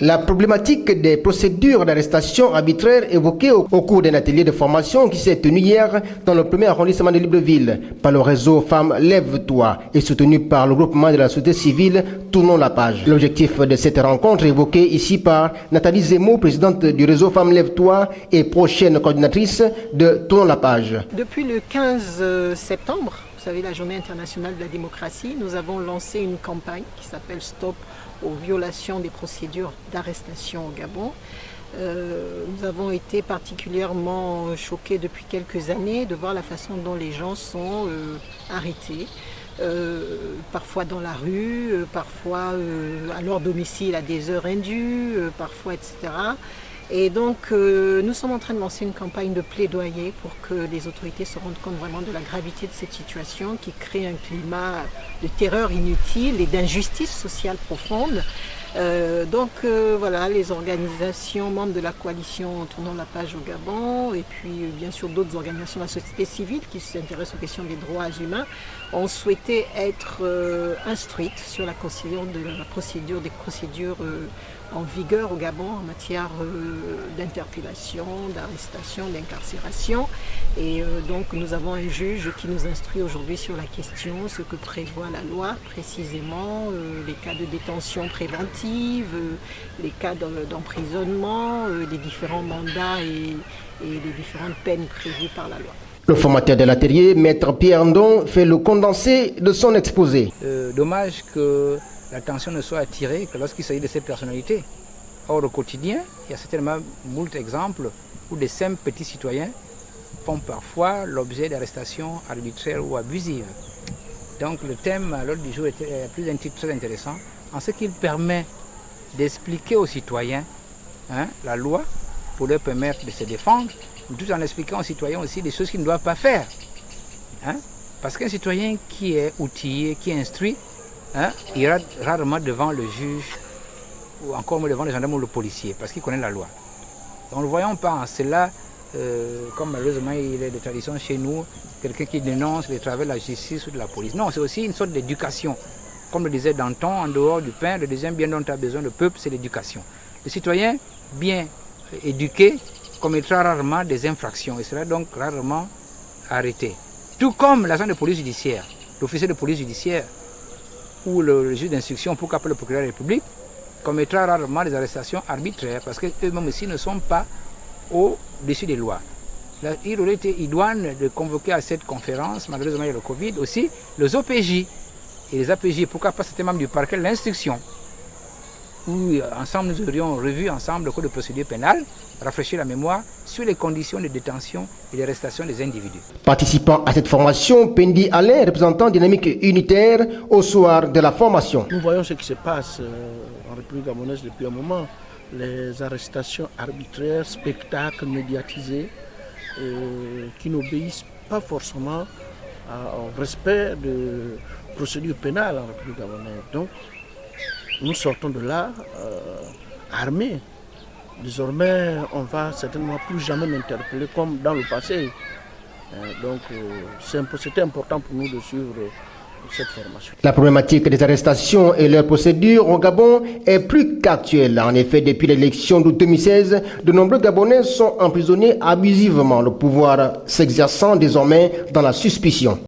La problématique des procédures d'arrestation arbitraire évoquée au cours d'un atelier de formation qui s'est tenu hier dans le premier arrondissement de Libreville par le réseau Femmes Lève-toi et soutenu par le groupement de la société civile Tournons la page. L'objectif de cette rencontre évoquée ici par Nathalie Zemo, présidente du réseau Femmes Lève-toi et prochaine coordinatrice de Tournons la page. Depuis le 15 septembre, vous savez, la Journée internationale de la démocratie, nous avons lancé une campagne qui s'appelle Stop aux violations des procédures d'arrestation au Gabon. Nous avons été particulièrement choqués depuis quelques années de voir la façon dont les gens sont arrêtés, parfois dans la rue, parfois à leur domicile à des heures indues, parfois etc. Et donc nous sommes en train de lancer une campagne de plaidoyer pour que les autorités se rendent compte vraiment de la gravité de cette situation qui crée un climat de terreur inutile et d'injustice sociale profonde. Voilà, les organisations membres de la coalition Tournons la page au Gabon et puis bien sûr d'autres organisations de la société civile qui s'intéressent aux questions des droits humains ont souhaité être instruites sur la procédure des procédures en vigueur au Gabon en matière d'interpellation, d'arrestation, d'incarcération. Et donc nous avons un juge qui nous instruit aujourd'hui sur la question, ce que prévoit la loi précisément, les cas de détention préventive, les cas d'emprisonnement, les différents mandats et les différentes peines prévues par la loi. Le formateur de l'atelier, Maître Pierre Ndon, fait le condensé de son exposé. Dommage que l'attention ne soit attirée que lorsqu'il s'agit de ces personnalités. Or, au quotidien, il y a certainement moult exemples où des simples petits citoyens font parfois l'objet d'arrestations arbitraires ou abusives. Donc le thème à l'ordre du jour est plus un titre très intéressant en ce qu'il permet d'expliquer aux citoyens la loi pour leur permettre de se défendre, tout en expliquant aux citoyens aussi des choses qu'ils ne doivent pas faire. Parce qu'un citoyen qui est outillé, qui est instruit, ira rarement devant le juge ou encore devant le gendarme ou le policier parce qu'il connaît la loi. Donc ne voyons pas en cela, comme malheureusement il est de tradition chez nous, quelqu'un qui dénonce les travers de la justice ou de la police. Non, c'est aussi une sorte d'éducation. Comme le disait Danton, en dehors du pain, le deuxième bien dont a besoin le peuple, c'est l'éducation. Le citoyen bien éduqué commettra rarement des infractions et sera donc rarement arrêté. Tout comme l'agent de police judiciaire, l'officier de police judiciaire ou le juge d'instruction, pourquoi pas le procureur de la République, commettra rarement des arrestations arbitraires parce qu'eux-mêmes aussi ne sont pas au-dessus des lois. Il aurait été idoine de convoquer à cette conférence, malheureusement il y a le Covid aussi, les OPJ. Et les APJ, pourquoi pas certains membres du parquet, l'instruction, où ensemble nous aurions revu ensemble le code de procédure pénale, rafraîchir la mémoire sur les conditions de détention et d'arrestation des individus. Participant à cette formation, Pendi Alain, représentant Dynamique Unitaire, au soir de la formation. Nous voyons ce qui se passe en République gabonaise depuis un moment. Les arrestations arbitraires, spectacles médiatisés qui n'obéissent pas forcément au respect de procédures pénales en République gabonaise. Donc, nous sortons de là armés. Désormais, on ne va certainement plus jamais m'interpeller comme dans le passé. C'était important pour nous de suivre cette formation. La problématique des arrestations et leurs procédures au Gabon est plus qu'actuelle. En effet, depuis l'élection de 2016, de nombreux Gabonais sont emprisonnés abusivement, le pouvoir s'exerçant désormais dans la suspicion.